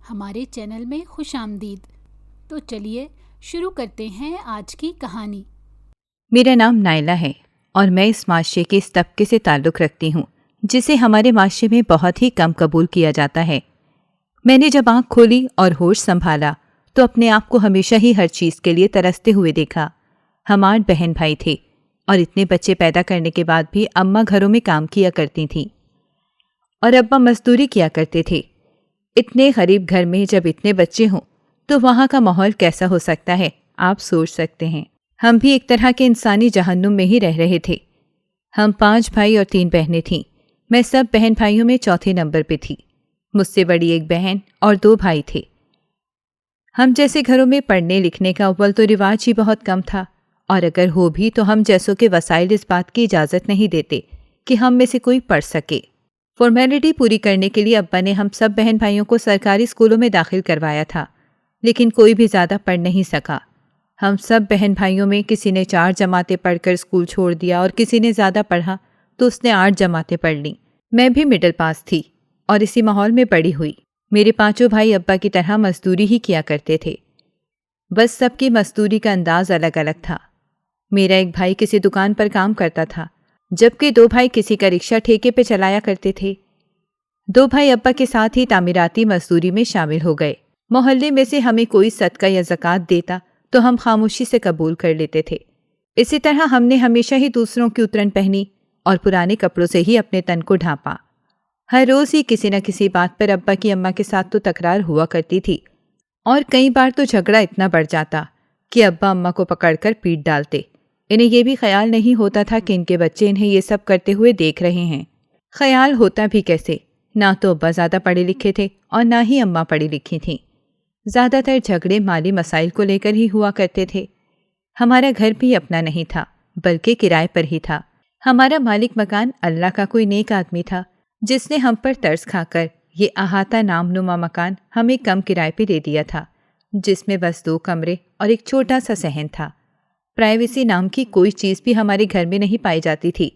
ہمارے چینل میں خوش آمدید۔ تو چلیے شروع کرتے ہیں آج کی کہانی۔ میرا نام نائلہ ہے اور میں اس معاشرے کے اس طبقے سے تعلق رکھتی ہوں جسے ہمارے معاشرے میں بہت ہی کم قبول کیا جاتا ہے۔ میں نے جب آنکھ کھولی اور ہوش سنبھالا تو اپنے آپ کو ہمیشہ ہی ہر چیز کے لیے ترستے ہوئے دیکھا۔ ہم 8 بہن بھائی تھے اور اتنے بچے پیدا کرنے کے بعد بھی اماں گھروں میں کام کیا کرتی تھیں اور ابا مزدوری کیا کرتے تھے۔ اتنے غریب گھر میں جب اتنے بچے ہوں تو وہاں کا ماحول کیسا ہو سکتا ہے، آپ سوچ سکتے ہیں۔ ہم بھی ایک طرح کے انسانی جہنم میں ہی رہ رہے تھے۔ ہم 5 بھائی اور 3 بہنیں تھیں۔ میں سب بہن بھائیوں میں چوتھے نمبر پہ تھی۔ مجھ سے بڑی ایک بہن اور 2 بھائی تھے۔ ہم جیسے گھروں میں پڑھنے لکھنے کا اول تو رواج ہی بہت کم تھا، اور اگر ہو بھی تو ہم جیسوں کے وسائل اس بات کی اجازت نہیں دیتے کہ ہم میں سے کوئی پڑھ سکے۔ فارمیلٹی پوری کرنے کے لیے ابا نے ہم سب بہن بھائیوں کو سرکاری اسکولوں میں داخل کروایا تھا، لیکن کوئی بھی زیادہ پڑھ نہیں سکا۔ ہم سب بہن بھائیوں میں کسی نے 4 جماعتیں پڑھ کر اسکول چھوڑ دیا اور کسی نے زیادہ پڑھا تو اس نے 8 جماعتیں پڑھ لیں۔ میں بھی مڈل پاس تھی اور اسی ماحول میں بڑی ہوئی۔ میرے 5 بھائی ابا کی طرح مزدوری ہی کیا کرتے تھے، بس سب کی مزدوری کا انداز الگ الگ تھا۔ میرا ایک بھائی کسی دکان پر کام کرتا تھا، جبکہ 2 بھائی کسی کا رکشہ ٹھیکے پہ چلایا کرتے تھے۔ 2 بھائی ابا کے ساتھ ہی تعمیراتی مزدوری میں شامل ہو گئے۔ محلے میں سے ہمیں کوئی صدقہ یا زکوٰۃ دیتا تو ہم خاموشی سے قبول کر لیتے تھے۔ اسی طرح ہم نے ہمیشہ ہی دوسروں کی اترن پہنی اور پرانے کپڑوں سے ہی اپنے تن کو ڈھانپا۔ ہر روز ہی کسی نہ کسی بات پر ابا کی اماں کے ساتھ تو تکرار ہوا کرتی تھی، اور کئی بار تو جھگڑا اتنا بڑھ جاتا کہ ابا اماں کو پکڑ کر پیٹ ڈالتے۔ انہیں یہ بھی خیال نہیں ہوتا تھا کہ ان کے بچے انہیں یہ سب کرتے ہوئے دیکھ رہے ہیں۔ خیال ہوتا بھی کیسے، نہ تو ابا زیادہ پڑھے لکھے تھے اور نہ ہی اماں پڑھی لکھی تھیں۔ زیادہ تر جھگڑے مالی مسائل کو لے کر ہی ہوا کرتے تھے۔ ہمارا گھر بھی اپنا نہیں تھا بلکہ کرائے پر ہی تھا۔ ہمارا مالک مکان اللہ کا کوئی نیک آدمی تھا جس نے ہم پر ترس کھا کر یہ احاطہ نام نما مکان ہمیں کم کرائے پہ دے دیا تھا، جس میں بس 2 کمرے اور ایک چھوٹا سا صحن تھا۔ پرائیویسی نام کی کوئی چیز بھی ہمارے گھر میں نہیں پائی جاتی تھی۔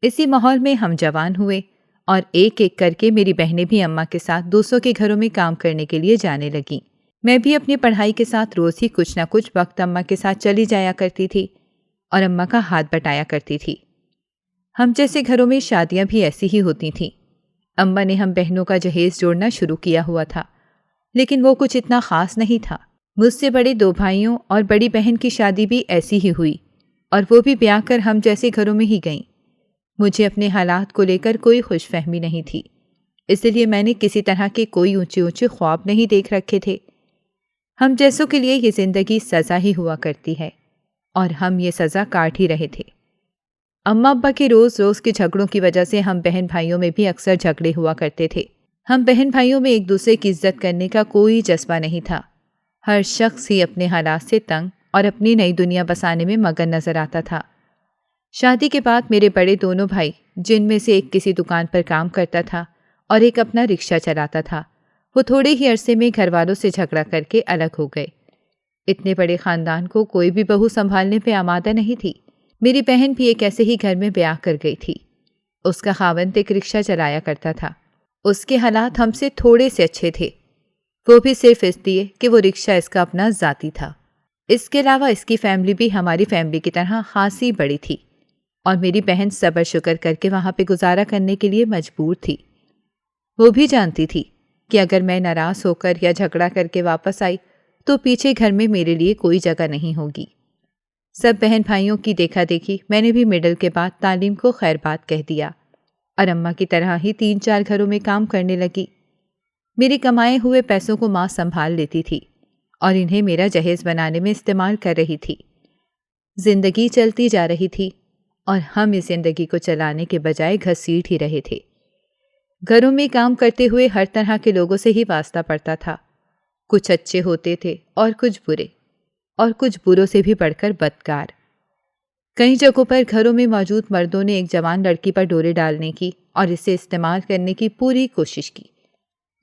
اسی ماحول میں ہم جوان ہوئے اور ایک ایک کر کے میری بہنیں بھی اماں کے ساتھ دوسروں کے گھروں میں کام کرنے کے لیے جانے لگیں۔ میں بھی اپنی پڑھائی کے ساتھ روز ہی کچھ نہ کچھ وقت اماں کے ساتھ چلی جایا کرتی تھی اور اماں کا ہاتھ بٹایا کرتی تھی۔ ہم جیسے گھروں میں شادیاں بھی ایسی ہی ہوتی تھیں۔ اماں نے ہم بہنوں کا جہیز جوڑنا شروع کیا ہوا تھا، لیکن وہ کچھ اتنا خاص نہیں تھا۔ مجھ سے بڑے 2 بھائیوں اور بڑی بہن کی شادی بھی ایسی ہی ہوئی، اور وہ بھی بیاہ کر ہم جیسے گھروں میں ہی گئیں۔ مجھے اپنے حالات کو لے کر کوئی خوش فہمی نہیں تھی، اس لیے میں نے کسی طرح کے کوئی اونچے اونچے خواب نہیں دیکھ رکھے تھے۔ ہم جیسوں کے لیے یہ زندگی سزا ہی ہوا کرتی ہے، اور ہم یہ سزا کاٹ ہی رہے تھے۔ اماں ابا کے روز روز کے جھگڑوں کی وجہ سے ہم بہن بھائیوں میں بھی اکثر جھگڑے ہوا کرتے تھے۔ ہم بہن بھائیوں میں ایک دوسرے کی عزت کرنے کا کوئی جذبہ نہیں تھا۔ ہر شخص ہی اپنے حالات سے تنگ اور اپنی نئی دنیا بسانے میں مگن نظر آتا تھا۔ شادی کے بعد میرے بڑے دونوں بھائی، جن میں سے ایک کسی دکان پر کام کرتا تھا اور ایک اپنا رکشہ چلاتا تھا، وہ تھوڑے ہی عرصے میں گھر والوں سے جھگڑا کر کے الگ ہو گئے۔ اتنے بڑے خاندان کو کوئی بھی بہو سنبھالنے پہ آمادہ نہیں تھی۔ میری بہن بھی ایک ایسے ہی گھر میں بیاہ کر گئی تھی۔ اس کا خاوند ایک رکشہ چلایا کرتا تھا۔ اس کے حالات ہم سے تھوڑے سے اچھے تھے، وہ بھی صرف اس لیے کہ وہ رکشہ اس کا اپنا ذاتی تھا۔ اس کے علاوہ اس کی فیملی بھی ہماری فیملی کی طرح خاصی بڑی تھی، اور میری بہن صبر شکر کر کے وہاں پہ گزارا کرنے کے لیے مجبور تھی۔ وہ بھی جانتی تھی کہ اگر میں ناراض ہو کر یا جھگڑا کر کے واپس آئی تو پیچھے گھر میں میرے لیے کوئی جگہ نہیں ہوگی۔ سب بہن بھائیوں کی دیکھا دیکھی میں نے بھی مڈل کے بعد تعلیم کو خیر بات کہہ دیا اور اماں کی طرح ہی 3-4 گھروں میں کام کرنے لگی۔ میری کمائے ہوئے پیسوں کو ماں سنبھال لیتی تھی اور انہیں میرا جہیز بنانے میں استعمال کر رہی تھی۔ زندگی چلتی جا رہی تھی اور ہم اس زندگی کو چلانے کے بجائے گھسیٹ ہی رہے تھے۔ گھروں میں کام کرتے ہوئے ہر طرح کے لوگوں سے ہی واسطہ پڑتا تھا۔ کچھ اچھے ہوتے تھے اور کچھ برے، اور کچھ بروں سے بھی بڑھ کر بدکار۔ کئی جگہوں پر گھروں میں موجود مردوں نے ایک جوان لڑکی پر ڈورے ڈالنے کی اور اسے استعمال کرنے کی پوری کوشش کی،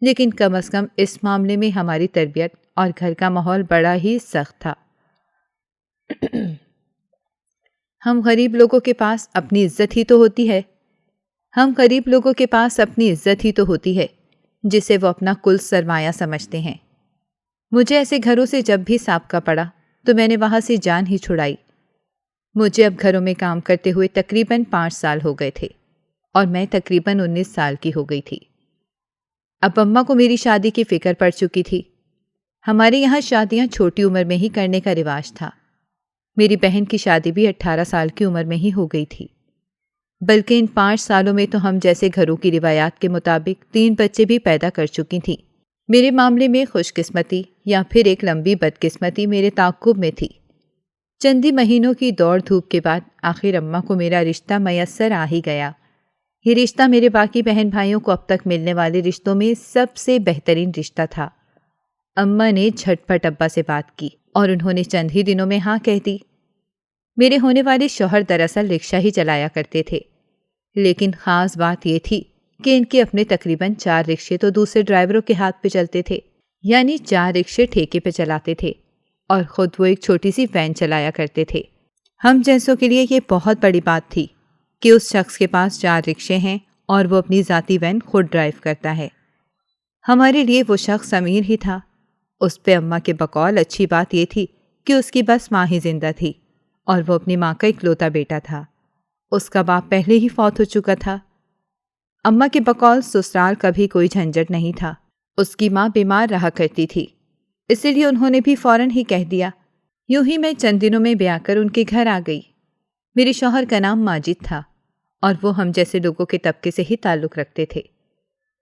لیکن کم از کم اس معاملے میں ہماری تربیت اور گھر کا ماحول بڑا ہی سخت تھا۔ ہم غریب لوگوں کے پاس اپنی عزت ہی تو ہوتی ہے جسے وہ اپنا کل سرمایہ سمجھتے ہیں۔ مجھے ایسے گھروں سے جب بھی سابقہ پڑا تو میں نے وہاں سے جان ہی چھڑائی۔ مجھے اب گھروں میں کام کرتے ہوئے تقریباً 5 سال ہو گئے تھے اور میں تقریباً 19 سال کی ہو گئی تھی۔ اب اماں کو میری شادی کی فکر پڑ چکی تھی۔ ہمارے یہاں شادیاں چھوٹی عمر میں ہی کرنے کا رواج تھا۔ میری بہن کی شادی بھی 18 سال کی عمر میں ہی ہو گئی تھی، بلکہ ان 5 سالوں میں تو ہم جیسے گھروں کی روایات کے مطابق 3 بچے بھی پیدا کر چکی تھیں۔ میرے معاملے میں خوش قسمتی یا پھر ایک لمبی بدقسمتی میرے تعاقب میں تھی۔ چندی مہینوں کی دوڑ دھوپ کے بعد آخر اماں کو میرا رشتہ میسر آ ہی گیا۔ یہ رشتہ میرے باقی بہن بھائیوں کو اب تک ملنے والے رشتوں میں سب سے بہترین رشتہ تھا۔ اماں نے جھٹ پٹ ابا سے بات کی اور انہوں نے چند ہی دنوں میں ہاں کہہ دی۔ میرے ہونے والے شوہر دراصل رکشہ ہی چلایا کرتے تھے، لیکن خاص بات یہ تھی کہ ان کے اپنے تقریباً 4 رکشے تو دوسرے ڈرائیوروں کے ہاتھ پہ چلتے تھے، یعنی 4 رکشے ٹھیکے پہ چلاتے تھے اور خود وہ ایک چھوٹی سی وین چلایا کرتے تھے۔ ہم جیسوں کے لیے یہ بہت بڑی بات تھی کہ اس شخص کے پاس 4 رکشے ہیں اور وہ اپنی ذاتی وین خود ڈرائیو کرتا ہے۔ ہمارے لیے وہ شخص امیر ہی تھا۔ اس پہ اماں کے بقول اچھی بات یہ تھی کہ اس کی بس ماں ہی زندہ تھی اور وہ اپنی ماں کا اکلوتا بیٹا تھا۔ اس کا باپ پہلے ہی فوت ہو چکا تھا۔ اماں کے بقول سسرال کا بھی کوئی جھنجٹ نہیں تھا۔ اس کی ماں بیمار رہا کرتی تھی، اسی لیے انہوں نے بھی فوراً ہی کہہ دیا۔ یوں ہی میں چند دنوں میں بیاہ کر ان کے گھر آ گئی۔ میرے شوہر کا نام ماجد تھا اور وہ ہم جیسے لوگوں کے طبقے سے ہی تعلق رکھتے تھے۔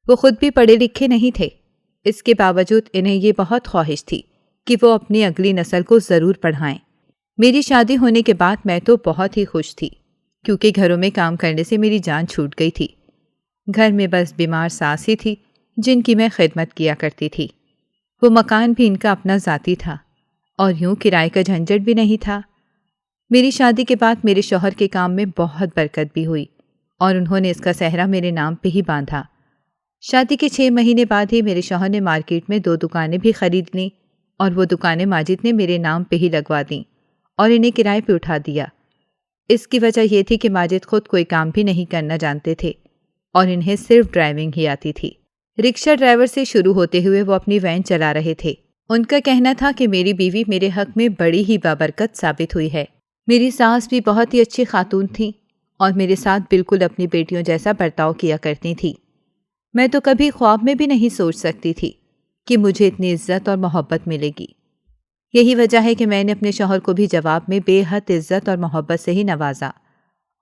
وہ خود بھی پڑھے لکھے نہیں تھے، اس کے باوجود انہیں یہ بہت خواہش تھی کہ وہ اپنی اگلی نسل کو ضرور پڑھائیں۔ میری شادی ہونے کے بعد میں تو بہت ہی خوش تھی، کیونکہ گھروں میں کام کرنے سے میری جان چھوٹ گئی تھی۔ گھر میں بس بیمار ساس ہی تھی جن کی میں خدمت کیا کرتی تھی۔ وہ مکان بھی ان کا اپنا ذاتی تھا اور یوں کرائے کا جھنجٹ بھی نہیں تھا۔ میری شادی کے بعد میرے شوہر کے کام میں بہت برکت بھی ہوئی اور انہوں نے اس کا سہرا میرے نام پہ ہی باندھا۔ شادی کے 6 مہینے بعد ہی میرے شوہر نے مارکیٹ میں 2 دکانیں بھی خرید لیں اور وہ دکانیں ماجد نے میرے نام پہ ہی لگوا دیں اور انہیں کرائے پہ اٹھا دیا۔ اس کی وجہ یہ تھی کہ ماجد خود کوئی کام بھی نہیں کرنا جانتے تھے اور انہیں صرف ڈرائیونگ ہی آتی تھی۔ رکشہ ڈرائیور سے شروع ہوتے ہوئے وہ اپنی وین چلا رہے تھے۔ ان کا کہنا تھا کہ میری بیوی میرے حق میں بڑی ہی بابرکت ثابت ہوئی ہے۔ میری ساس بھی بہت ہی اچھی خاتون تھیں اور میرے ساتھ بالکل اپنی بیٹیوں جیسا برتاؤ کیا کرتی تھی۔ میں تو کبھی خواب میں بھی نہیں سوچ سکتی تھی کہ مجھے اتنی عزت اور محبت ملے گی۔ یہی وجہ ہے کہ میں نے اپنے شوہر کو بھی جواب میں بے حد عزت اور محبت سے ہی نوازا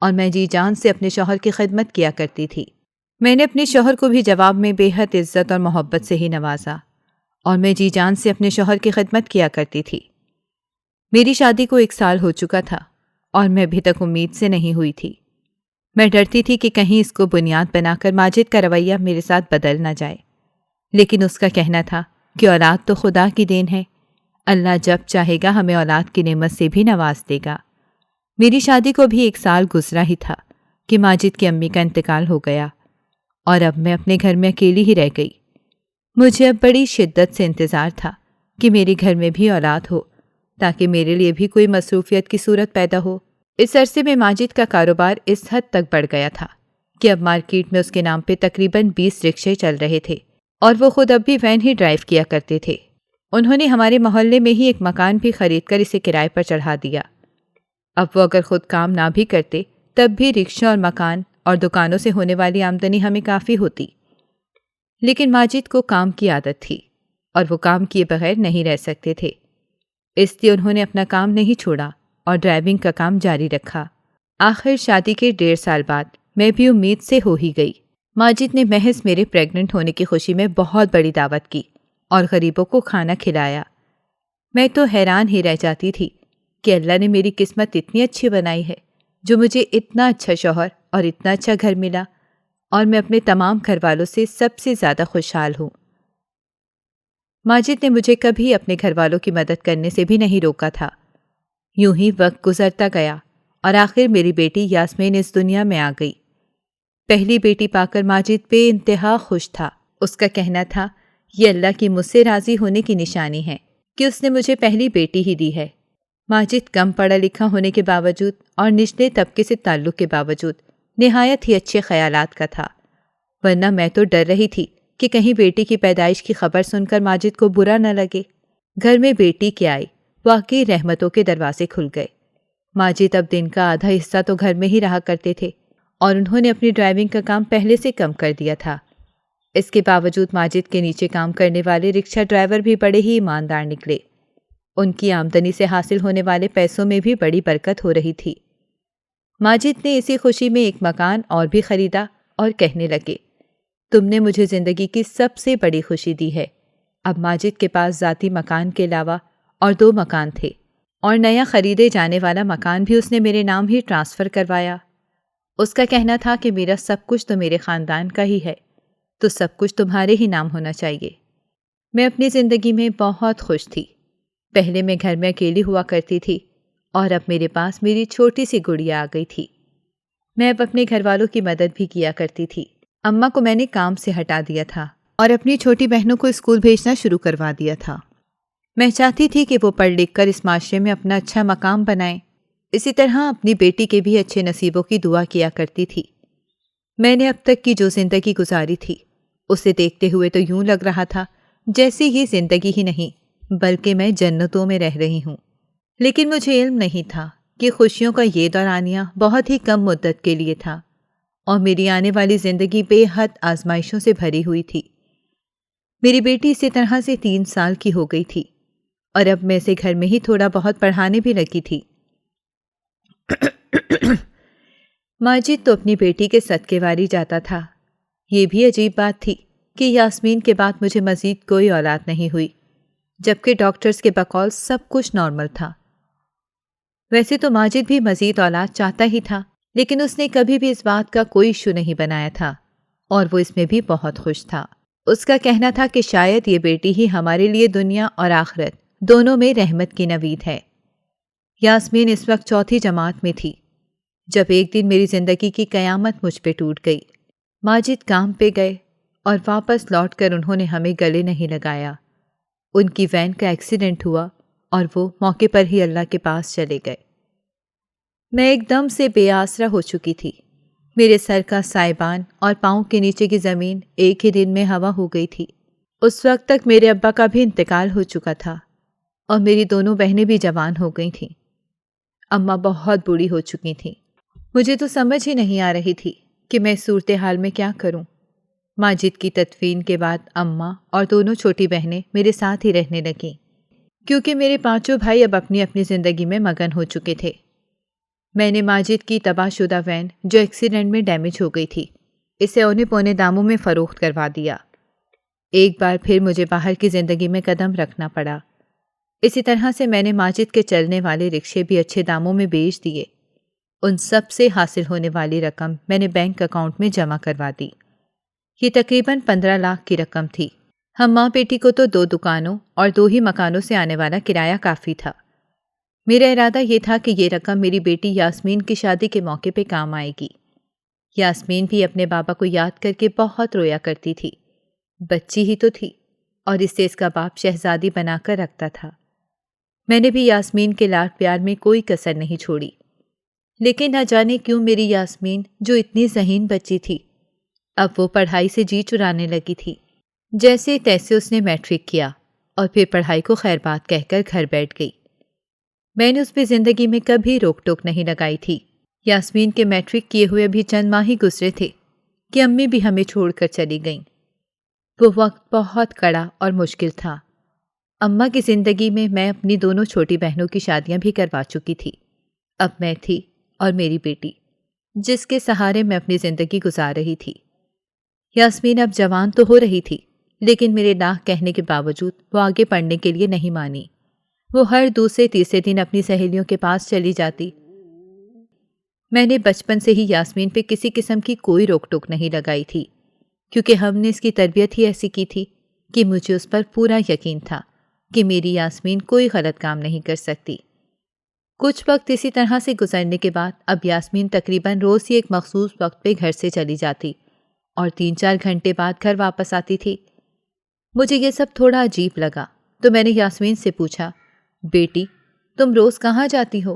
اور میں جی جان سے اپنے شوہر کی خدمت کیا کرتی تھی۔ میں نے اپنے شوہر کو بھی جواب میں بے حد عزت اور محبت سے ہی نوازا اور میں جی جان سے اپنے شوہر کی خدمت کیا کرتی تھی۔ میری شادی کو 1 سال ہو چکا تھا اور میں ابھی تک امید سے نہیں ہوئی تھی۔ میں ڈرتی تھی کہ کہیں اس کو بنیاد بنا کر ماجد کا رویہ میرے ساتھ بدل نہ جائے، لیکن اس کا کہنا تھا کہ اولاد تو خدا کی دین ہے، اللہ جب چاہے گا ہمیں اولاد کی نعمت سے بھی نواز دے گا۔ میری شادی کو بھی 1 سال گزرا ہی تھا کہ ماجد کی امی کا انتقال ہو گیا اور اب میں اپنے گھر میں اکیلی ہی رہ گئی۔ مجھے اب بڑی شدت سے انتظار تھا کہ میرے گھر میں بھی اولاد ہو تاکہ میرے لیے بھی کوئی مصروفیت کی صورت پیدا ہو۔ اس عرصے میں ماجد کا کاروبار اس حد تک بڑھ گیا تھا کہ اب مارکیٹ میں اس کے نام پہ تقریباً 20 رکشے چل رہے تھے اور وہ خود اب بھی وین ہی ڈرائیو کیا کرتے تھے۔ انہوں نے ہمارے محلے میں ہی ایک مکان بھی خرید کر اسے کرائے پر چڑھا دیا۔ اب وہ اگر خود کام نہ بھی کرتے تب بھی رکشہ اور مکان اور دکانوں سے ہونے والی آمدنی ہمیں کافی ہوتی، لیکن ماجد کو کام کی عادت تھی اور وہ کام کیے بغیر نہیں رہ سکتے تھے، اس لیے انہوں نے اپنا کام نہیں چھوڑا اور ڈرائیونگ کا کام جاری رکھا۔ آخر شادی کے 1.5 سال بعد میں بھی امید سے ہو ہی گئی۔ ماجد نے محض میرے پریگننٹ ہونے کی خوشی میں بہت بڑی دعوت کی اور غریبوں کو کھانا کھلایا۔ میں تو حیران ہی رہ جاتی تھی کہ اللہ نے میری قسمت اتنی اچھی بنائی ہے جو مجھے اتنا اچھا شوہر اور اتنا اچھا گھر ملا اور میں اپنے تمام گھر والوں سے سب سے زیادہ خوشحال ہوں۔ ماجد نے مجھے کبھی اپنے گھر والوں کی مدد کرنے سے بھی نہیں روکا تھا۔ یوں ہی وقت گزرتا گیا اور آخر میری بیٹی یاسمین اس دنیا میں آ گئی۔ پہلی بیٹی پا کر ماجد بے انتہا خوش تھا۔ اس کا کہنا تھا یہ اللہ کی مجھ سے راضی ہونے کی نشانی ہے کہ اس نے مجھے پہلی بیٹی ہی دی ہے۔ ماجد کم پڑھا لکھا ہونے کے باوجود اور نچلے طبقے سے تعلق کے باوجود نہایت ہی اچھے خیالات کا تھا، ورنہ میں تو ڈر رہی تھی کہ کہیں بیٹی کی پیدائش کی خبر سن کر ماجد کو برا نہ لگے۔ گھر میں بیٹی کے آئی واقعی رحمتوں کے دروازے کھل گئے۔ ماجد اب دن کا آدھا حصہ تو گھر میں ہی رہا کرتے تھے اور انہوں نے اپنی ڈرائیونگ کا کام پہلے سے کم کر دیا تھا۔ اس کے باوجود ماجد کے نیچے کام کرنے والے رکشہ ڈرائیور بھی بڑے ہی ایماندار نکلے۔ ان کی آمدنی سے حاصل ہونے والے پیسوں میں بھی بڑی برکت ہو رہی تھی۔ ماجد نے اسی خوشی میں ایک مکان اور بھی خریدا اور کہنے لگے، تم نے مجھے زندگی کی سب سے بڑی خوشی دی ہے۔ اب ماجد کے پاس ذاتی مکان کے علاوہ اور 2 مکان تھے اور نیا خریدے جانے والا مکان بھی اس نے میرے نام ہی ٹرانسفر کروایا۔ اس کا کہنا تھا کہ میرا سب کچھ تو میرے خاندان کا ہی ہے، تو سب کچھ تمہارے ہی نام ہونا چاہیے۔ میں اپنی زندگی میں بہت خوش تھی۔ پہلے میں گھر میں اکیلی ہوا کرتی تھی اور اب میرے پاس میری چھوٹی سی گڑیا آ گئی تھی۔ میں اب اپنے گھر والوں کی مدد بھی کیا کرتی تھی۔ اماں کو میں نے کام سے ہٹا دیا تھا اور اپنی چھوٹی بہنوں کو اسکول بھیجنا شروع کروا دیا تھا۔ میں چاہتی تھی کہ وہ پڑھ لکھ کر اس معاشرے میں اپنا اچھا مقام بنائیں۔ اسی طرح اپنی بیٹی کے بھی اچھے نصیبوں کی دعا کیا کرتی تھی۔ میں نے اب تک کی جو زندگی گزاری تھی اسے دیکھتے ہوئے تو یوں لگ رہا تھا جیسی یہ زندگی ہی نہیں بلکہ میں جنتوں میں رہ رہی ہوں۔ لیکن مجھے علم نہیں تھا کہ خوشیوں کا یہ دورانیہ بہت ہی کم مدت کے لیے تھا اور میری آنے والی زندگی بے حد آزمائشوں سے بھری ہوئی تھی۔ میری بیٹی اسی طرح سے 3 سال کی ہو گئی تھی اور اب میں اسے گھر میں ہی تھوڑا بہت پڑھانے بھی لگی تھی۔ ماجد تو اپنی بیٹی کے صدقے واری جاتا تھا۔ یہ بھی عجیب بات تھی کہ یاسمین کے بعد مجھے مزید کوئی اولاد نہیں ہوئی، جبکہ ڈاکٹرز کے بقول سب کچھ نارمل تھا۔ ویسے تو ماجد بھی مزید اولاد چاہتا ہی تھا، لیکن اس نے کبھی بھی اس بات کا کوئی ایشو نہیں بنایا تھا اور وہ اس میں بھی بہت خوش تھا۔ اس کا کہنا تھا کہ شاید یہ بیٹی ہی ہمارے لیے دنیا اور آخرت دونوں میں رحمت کی نوید ہے۔ یاسمین اس وقت 4تھی جماعت میں تھی جب ایک دن میری زندگی کی قیامت مجھ پہ ٹوٹ گئی۔ ماجد کام پہ گئے اور واپس لوٹ کر انہوں نے ہمیں گلے نہیں لگایا۔ ان کی وین کا ایکسیڈنٹ ہوا اور وہ موقع پر ہی اللہ کے پاس چلے گئے۔ میں ایک دم سے بے آسرا ہو چکی تھی۔ میرے سر کا سائبان اور پاؤں کے نیچے کی زمین ایک ہی دن میں ہوا ہو گئی تھی۔ اس وقت تک میرے ابا کا بھی انتقال ہو چکا تھا اور میری دونوں بہنیں بھی جوان ہو گئی تھیں۔ اماں بہت بوڑھی ہو چکی تھیں۔ مجھے تو سمجھ ہی نہیں آ رہی تھی کہ میں اس صورتحال میں کیا کروں۔ ماجد کی تدفین کے بعد اماں اور دونوں چھوٹی بہنیں میرے ساتھ ہی رہنے لگیں، کیونکہ میرے 5 بھائی اب اپنی اپنی زندگی میں مگن ہو چکے تھے۔ میں نے ماجد کی تباہ شدہ وین جو ایکسیڈنٹ میں ڈیمیج ہو گئی تھی اسے اونے پونے داموں میں فروخت کروا دیا۔ ایک بار پھر مجھے باہر کی زندگی میں قدم رکھنا پڑا۔ اسی طرح سے میں نے ماجد کے چلنے والے رکشے بھی اچھے داموں میں بیچ دیے۔ ان سب سے حاصل ہونے والی رقم میں نے بینک اکاؤنٹ میں جمع کروا دی۔ یہ تقریباً 15 لاکھ کی رقم تھی۔ ہم ماں بیٹی کو تو 2 دکانوں اور 2 ہی مکانوں سے آنے والا کرایہ کافی تھا۔ میرا ارادہ یہ تھا کہ یہ رقم میری بیٹی یاسمین کی شادی کے موقع پہ کام آئے گی۔ یاسمین بھی اپنے بابا کو یاد کر کے بہت رویا کرتی تھی۔ بچی ہی تو تھی اور اس سے اس کا باپ شہزادی بنا کر رکھتا تھا۔ میں نے بھی یاسمین کے لاڈ پیار میں کوئی کسر نہیں چھوڑی، لیکن نہ جانے کیوں میری یاسمین جو اتنی ذہین بچی تھی اب وہ پڑھائی سے جی چرانے لگی تھی۔ جیسے تیسے اس نے میٹرک کیا اور پھر پڑھائی کو خیر بات کہہ کر گھر بیٹھ گئی۔ میں نے اس پہ زندگی میں کبھی روک ٹوک نہیں لگائی تھی۔ یاسمین کے میٹرک کیے ہوئے بھی چند ماہ ہی گزرے تھے کہ امی بھی ہمیں چھوڑ کر چلی گئیں۔ وہ وقت بہت کڑا اور مشکل تھا۔ اماں کی زندگی میں میں اپنی دونوں چھوٹی بہنوں کی شادیاں بھی کروا چکی تھی۔ اب میں تھی اور میری بیٹی جس کے سہارے میں اپنی زندگی گزار رہی تھی۔ یاسمین اب جوان تو ہو رہی تھی، لیکن میرے نہ کہنے کے باوجود وہ آگے پڑھنے کے لیے نہیں مانی۔ وہ ہر دوسرے تیسرے دن اپنی سہیلیوں کے پاس چلی جاتی۔ میں نے بچپن سے ہی یاسمین پہ کسی قسم کی کوئی روک ٹوک نہیں لگائی تھی، کیونکہ ہم نے اس کی تربیت ہی ایسی کی تھی کہ مجھے اس پر پورا یقین تھا کہ میری یاسمین کوئی غلط کام نہیں کر سکتی۔ کچھ وقت اسی طرح سے گزرنے کے بعد اب یاسمین تقریباً روز ہی ایک مخصوص وقت پہ گھر سے چلی جاتی اور 3-4 گھنٹے بعد گھر واپس آتی تھی۔ مجھے یہ سب تھوڑا عجیب لگا تو میں نے یاسمین سے پوچھا، بیٹی تم روز کہاں جاتی ہو؟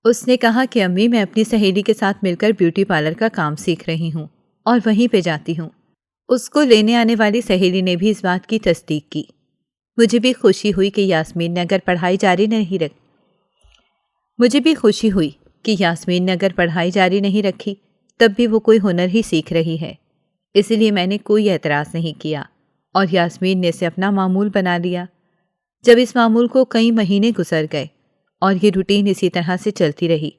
اس نے کہا کہ امی میں اپنی سہیلی کے ساتھ مل کر بیوٹی پارلر کا کام سیکھ رہی ہوں اور وہیں پہ جاتی ہوں۔ اس کو لینے آنے والی سہیلی نے بھی اس بات کی تصدیق کی۔ مجھے بھی خوشی ہوئی کہ یاسمین نے اگر پڑھائی جاری نہیں رکھی تب بھی وہ کوئی ہنر ہی سیکھ رہی ہے، اس لیے میں نے کوئی اعتراض نہیں کیا اور یاسمین نے اسے اپنا معمول بنا لیا۔ جب اس معمول کو کئی مہینے گزر گئے اور یہ روٹین اسی طرح سے چلتی رہی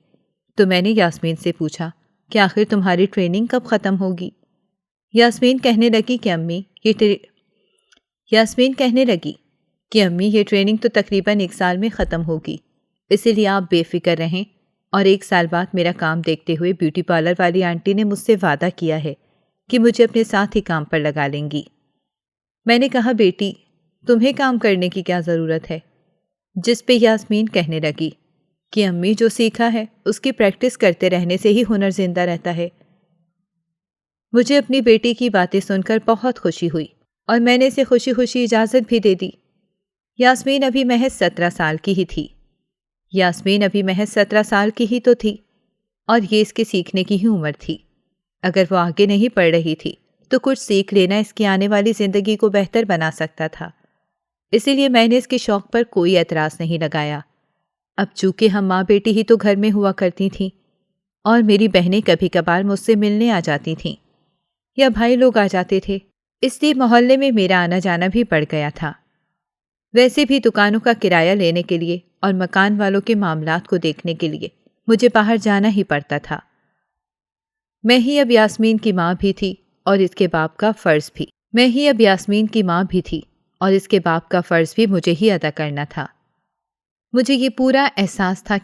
تو میں نے یاسمین سے پوچھا کہ آخر تمہاری ٹریننگ کب ختم ہوگی؟ یاسمین کہنے لگی کہ امی یہ ٹریننگ تو تقریباً 1 سال میں ختم ہوگی، اسی لیے آپ بے فکر رہیں، اور 1 سال بعد میرا کام دیکھتے ہوئے بیوٹی پارلر والی آنٹی نے مجھ سے وعدہ کیا ہے کہ مجھے اپنے ساتھ ہی کام پر لگا لیں گی۔ میں نے کہا بیٹی تمہیں کام کرنے کی کیا ضرورت ہے؟ جس پہ یاسمین کہنے لگی کہ امی جو سیکھا ہے اس کی پریکٹس کرتے رہنے سے ہی ہنر زندہ رہتا ہے۔ مجھے اپنی بیٹی کی باتیں سن کر بہت خوشی ہوئی اور میں نے اسے خوشی خوشی اجازت بھی دے دی۔ یاسمین ابھی محض 17 سال کی ہی تو تھی اور یہ اس کے سیکھنے کی ہی عمر تھی۔ اگر وہ آگے نہیں پڑھ رہی تھی تو کچھ سیکھ لینا اس کی آنے والی زندگی کو بہتر بنا سکتا تھا، اسی لیے میں نے اس کے شوق پر کوئی اعتراض نہیں لگایا۔ اب چونکہ ہم ماں بیٹی ہی تو گھر میں ہوا کرتی تھیں اور میری بہنیں کبھی کبھار مجھ سے ملنے آ جاتی تھیں یا بھائی لوگ آ جاتے تھے، اس لیے محلے میں میرا آنا جانا بھی بڑھ گیا تھا۔ ویسے بھی دکانوں کا کرایہ لینے کے لیے اور مکان والوں کے معاملات کو دیکھنے کے لیے مجھے باہر جانا ہی پڑتا تھا۔ میں ہی اب یاسمین کی ماں بھی تھی اور اس کے باپ کا فرض بھی مجھے ہی ادا کرنا تھا۔ مجھے یہ پورا احساس تھا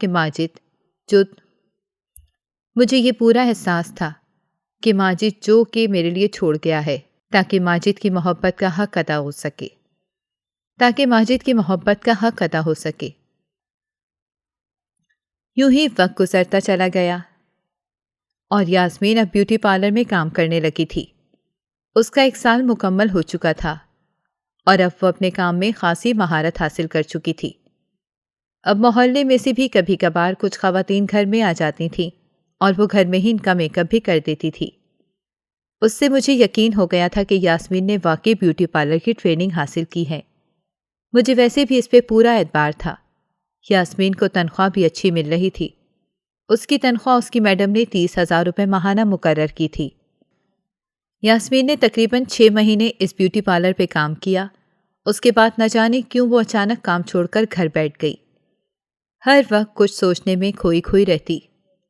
کہ ماجد جو کہ میرے لیے چھوڑ گیا ہے تاکہ ماجد کی محبت کا حق ادا ہو سکے۔ یوں ہی وقت گزرتا چلا گیا اور یاسمین اب بیوٹی پارلر میں کام کرنے لگی تھی۔ اس کا 1 سال مکمل ہو چکا تھا اور اب وہ اپنے کام میں خاصی مہارت حاصل کر چکی تھی۔ اب محلے میں سے بھی کبھی کبھار کچھ خواتین گھر میں آ جاتی تھیں اور وہ گھر میں ہی ان کا میک اپ بھی کر دیتی تھی۔ اس سے مجھے یقین ہو گیا تھا کہ یاسمین نے واقعی بیوٹی پارلر کی ٹریننگ حاصل کی ہے۔ مجھے ویسے بھی اس پہ پورا اعتبار تھا۔ یاسمین کو تنخواہ بھی اچھی مل رہی تھی۔ اس کی تنخواہ اس کی میڈم نے 30,000 روپے ماہانہ مقرر کی تھی۔ یاسمین نے تقریباً 6 مہینے اس بیوٹی پارلر پہ کام کیا۔ اس کے بعد نہ جانے کیوں وہ اچانک کام چھوڑ کر گھر بیٹھ گئی۔ ہر وقت کچھ سوچنے میں کھوئی رہتی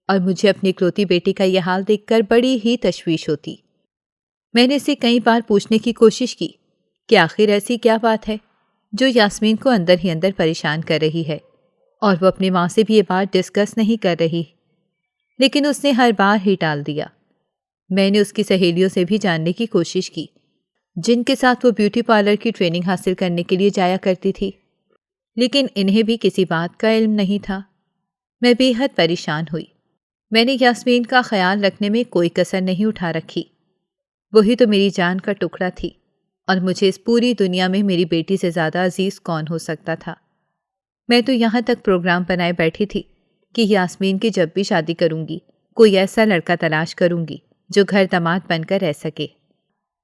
اور مجھے اپنی اکلوتی بیٹی کا یہ حال دیکھ کر بڑی ہی تشویش ہوتی۔ میں نے اسے کئی بار پوچھنے کی کوشش کی کہ آخر ایسی کیا بات ہے جو یاسمین کو اندر ہی اندر پریشان کر رہی ہے، اور وہ اپنی ماں سے بھی یہ بات ڈسکس نہیں کر رہی، لیکن اس نے ہر بار ہی ٹال دیا۔ میں نے اس کی سہیلیوں سے بھی جاننے کی کوشش کی جن کے ساتھ وہ بیوٹی پارلر کی ٹریننگ حاصل کرنے کے لیے جایا کرتی تھی، لیکن انہیں بھی کسی بات کا علم نہیں تھا۔ میں بے حد پریشان ہوئی۔ میں نے یاسمین کا خیال رکھنے میں کوئی کسر نہیں اٹھا رکھی۔ وہی تو میری جان کا ٹکڑا تھی اور مجھے اس پوری دنیا میں میری بیٹی سے زیادہ عزیز کون ہو سکتا تھا۔ میں تو یہاں تک پروگرام بنائے بیٹھی تھی کہ یاسمین کی جب بھی شادی کروں گی کوئی ایسا لڑکا تلاش کروں گی جو گھر داماد بن کر رہ سکے۔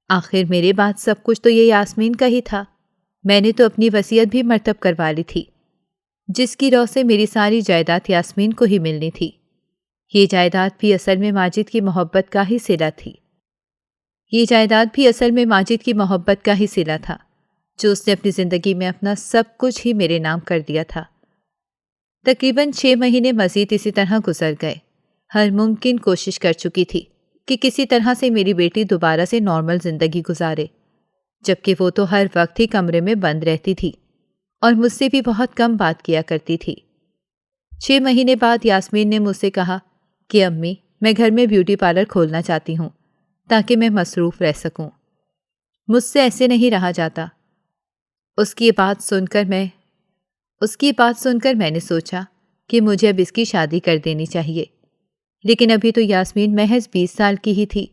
آخر میرے بعد سب کچھ تو یہ یاسمین کا ہی تھا۔ میں نے تو اپنی وصیت بھی مرتب کروا لی تھی، جس کی رو سے میری ساری جائیداد یاسمین کو ہی ملنی تھی۔ یہ جائیداد بھی اصل میں ماجد کی محبت کا ہی صلہ تھا جو اس نے اپنی زندگی میں اپنا سب کچھ ہی میرے نام کر دیا تھا۔ تقریباً 6 مہینے مزید اسی طرح گزر گئے۔ ہر ممکن کوشش کر چکی تھی کہ کسی طرح سے میری بیٹی دوبارہ سے نارمل زندگی گزارے، جبکہ وہ تو ہر وقت ہی کمرے میں بند رہتی تھی اور مجھ سے بھی بہت کم بات کیا کرتی تھی۔ 6 مہینے بعد یاسمین نے مجھ سے کہا کہ امی میں گھر میں بیوٹی پارلر کھولنا چاہتی ہوں تاکہ میں مصروف رہ سکوں۔ مجھ سے ایسے نہیں رہا جاتا۔ اس کی بات سن کر میں نے سوچا کہ مجھے اب اس کی شادی کر دینی چاہیے، لیکن ابھی تو یاسمین محض 20 سال کی ہی تھی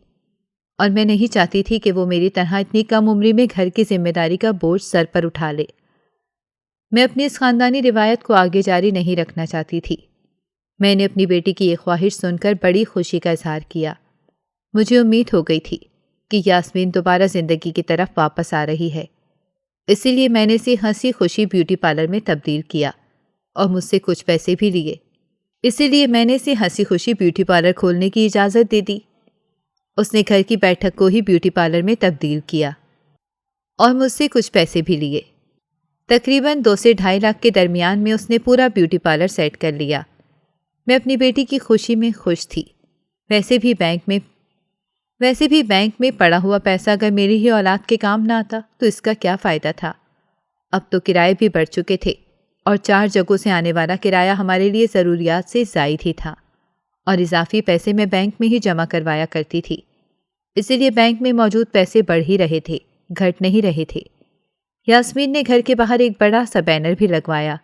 اور میں نہیں چاہتی تھی کہ وہ میری طرح اتنی کم عمری میں گھر کی ذمہ داری کا بوجھ سر پر اٹھا لے۔ میں اپنی اس خاندانی روایت کو آگے جاری نہیں رکھنا چاہتی تھی۔ میں نے اپنی بیٹی کی یہ خواہش سن کر بڑی خوشی کا اظہار کیا۔ مجھے امید ہو گئی تھی کہ یاسمین دوبارہ زندگی کی طرف واپس آ رہی ہے، اسی لیے میں نے اسے ہنسی خوشی بیوٹی پارلر میں تبدیل کیا اور مجھ سے کچھ پیسے بھی لیے۔ اسی لیے میں نے اسے ہنسی خوشی بیوٹی پارلر کھولنے کی اجازت دے دی۔ اس نے گھر کی بیٹھک کو ہی بیوٹی پارلر میں تبدیل کیا اور مجھ سے کچھ پیسے بھی لیے۔ تقریباً 2 سے 2.5 لاکھ کے درمیان میں اس نے پورا بیوٹی پارلر سیٹ کر لیا۔ میں اپنی بیٹی کی خوشی میں خوش تھی۔ ویسے بھی بینک میں پڑا ہوا پیسہ اگر میری ہی اولاد کے کام نہ آتا تو اس کا کیا فائدہ تھا۔ اب تو کرائے بھی بڑھ چکے تھے اور 4 جگہوں سے آنے والا کرایہ ہمارے لیے ضروریات سے زائد ہی تھا، اور اضافی پیسے میں بینک میں ہی جمع کروایا کرتی تھی۔ اسی لیے بینک میں موجود پیسے بڑھ ہی رہے تھے، گھٹ نہیں رہے تھے۔ یاسمین نے گھر کے باہر ایک بڑا سا بینر بھی لگوایا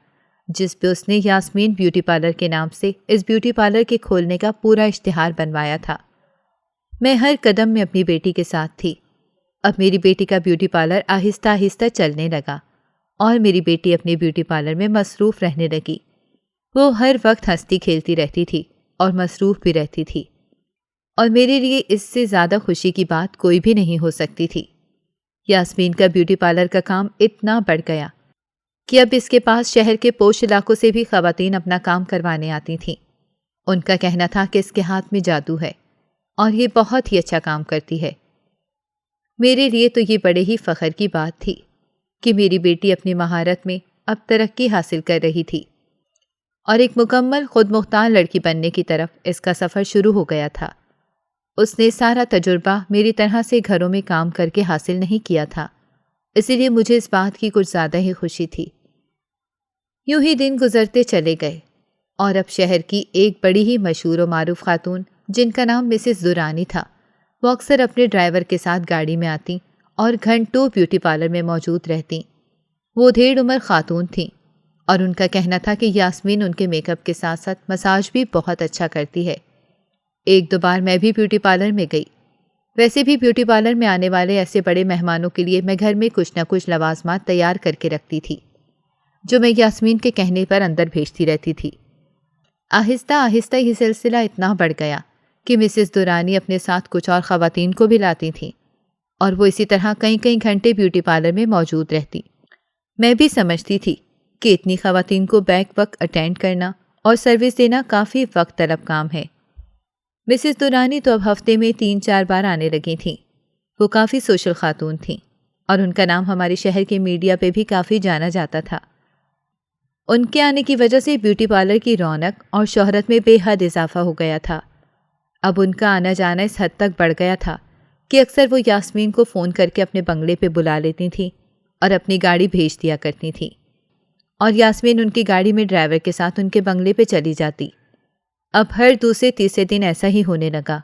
جس پہ اس نے یاسمین بیوٹی پارلر کے نام سے اس بیوٹی پارلر کے کھولنے کا پورا اشتہار بنوایا تھا۔ میں ہر قدم میں اپنی بیٹی کے ساتھ تھی۔ اب میری بیٹی کا بیوٹی پارلر آہستہ آہستہ چلنے لگا اور میری بیٹی اپنے بیوٹی پارلر میں مصروف رہنے لگی۔ وہ ہر وقت ہنستی کھیلتی رہتی تھی اور مصروف بھی رہتی تھی، اور میرے لیے اس سے زیادہ خوشی کی بات کوئی بھی نہیں ہو سکتی تھی۔ یاسمین کا بیوٹی پارلر کا کام اتنا بڑھ گیا کہ اب اس کے پاس شہر کے پوش علاقوں سے بھی خواتین اپنا کام کروانے آتی تھیں۔ ان کا کہنا تھا کہ اس کے ہاتھ میں جادو ہے اور یہ بہت ہی اچھا کام کرتی ہے۔ میرے لیے تو یہ بڑے ہی فخر کی بات تھی کہ میری بیٹی اپنی مہارت میں اب ترقی حاصل کر رہی تھی اور ایک مکمل خود مختار لڑکی بننے کی طرف اس کا سفر شروع ہو گیا تھا۔ اس نے سارا تجربہ میری طرح سے گھروں میں کام کر کے حاصل نہیں کیا تھا، اسی لیے مجھے اس بات کی کچھ زیادہ ہی خوشی تھی۔ یوں ہی دن گزرتے چلے گئے اور اب شہر کی ایک بڑی ہی مشہور و معروف خاتون جن کا نام مسز درانی تھا، وہ اکثر اپنے ڈرائیور کے ساتھ گاڑی میں آتیں اور گھنٹوں بیوٹی پارلر میں موجود رہتیں۔ وہ ڈھیڑ عمر خاتون تھیں اور ان کا کہنا تھا کہ یاسمین ان کے میک اپ کے ساتھ ساتھ مساج بھی بہت اچھا کرتی ہے۔ 1-2 بار میں بھی بیوٹی پارلر میں گئی۔ ویسے بھی بیوٹی پارلر میں آنے والے ایسے بڑے مہمانوں کے لیے میں گھر میں کچھ نہ کچھ لوازمات تیار کر کے رکھتی تھی جو میں یاسمین کے کہنے پر اندر بھیجتی رہتی تھی۔ آہستہ آہستہ یہ سلسلہ اتنا بڑھ گیا کہ مسز دورانی اپنے ساتھ کچھ اور خواتین کو بھی لاتی تھیں اور وہ اسی طرح کئی گھنٹے بیوٹی پارلر میں موجود رہتی۔ میں بھی سمجھتی تھی کہ اتنی خواتین کو بیک وقت اٹینڈ کرنا اور سروس دینا کافی وقت طلب کام ہے۔ مسز دورانی تو اب ہفتے میں 3-4 بار آنے لگی تھیں۔ وہ کافی سوشل خاتون تھیں اور ان کا نام ہمارے شہر کے میڈیا پہ بھی کافی جانا جاتا تھا۔ ان کے آنے کی وجہ سے بیوٹی پارلر کی رونق اور شہرت میں بے حد اضافہ ہو گیا تھا۔ اب ان کا آنا جانا اس حد تک بڑھ گیا تھا کہ اکثر وہ یاسمین کو فون کر کے اپنے بنگلے پہ بلا لیتی تھیں اور اپنی گاڑی بھیج دیا کرتی تھیں، اور یاسمین ان کی گاڑی میں ڈرائیور کے ساتھ ان کے بنگلے پہ چلی جاتی۔ اب ہر دوسرے تیسرے دن ایسا ہی ہونے لگا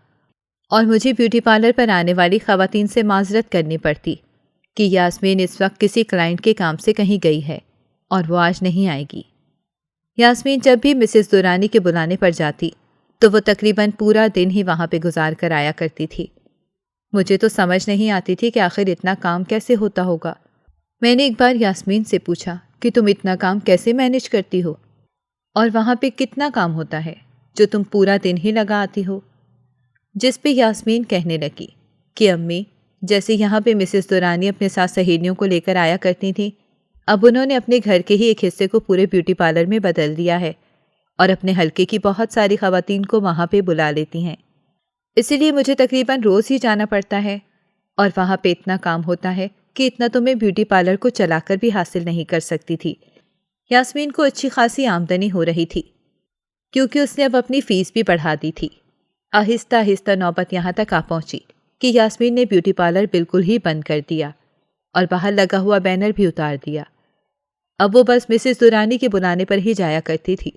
اور مجھے بیوٹی پارلر پر آنے والی خواتین سے معذرت کرنی پڑتی کہ یاسمین اس وقت کسی کلائنٹ کے کام سے کہیں گئی ہے اور وہ آج نہیں آئے گی۔ یاسمین جب بھی مسز دورانی کے بلانے پر جاتی تو وہ تقریباً پورا دن ہی وہاں پہ گزار کر آیا کرتی تھی۔ مجھے تو سمجھ نہیں آتی تھی کہ آخر اتنا کام کیسے ہوتا ہوگا۔ میں نے ایک بار یاسمین سے پوچھا کہ تم اتنا کام کیسے مینیج کرتی ہو اور وہاں پہ کتنا کام ہوتا ہے جو تم پورا دن ہی لگا آتی ہو؟ جس پہ یاسمین کہنے لگی کہ امی، جیسے یہاں پہ مسز دورانی اپنے ساتھ سہیلیوں کو لے کر آیا کرتی تھیں، اب انہوں نے اپنے گھر کے ہی ایک حصے کو پورے بیوٹی پارلر میں بدل دیا ہے اور اپنے حلقے کی بہت ساری خواتین کو وہاں پہ بلا لیتی ہیں۔ اسی لیے مجھے تقریباً روز ہی جانا پڑتا ہے اور وہاں پہ اتنا کام ہوتا ہے کہ اتنا تو میں بیوٹی پارلر کو چلا کر بھی حاصل نہیں کر سکتی تھی۔ یاسمین کو اچھی خاصی آمدنی ہو رہی تھی کیونکہ اس نے اب اپنی فیس بھی بڑھا دی تھی۔ آہستہ آہستہ نوبت یہاں تک آ پہنچی کہ یاسمین نے بیوٹی پارلر بالکل ہی بند کر دیا اور باہر لگا ہوا بینر بھی اتار دیا۔ اب وہ بس مسز دورانی کے بلانے پر ہی جایا کرتی تھی۔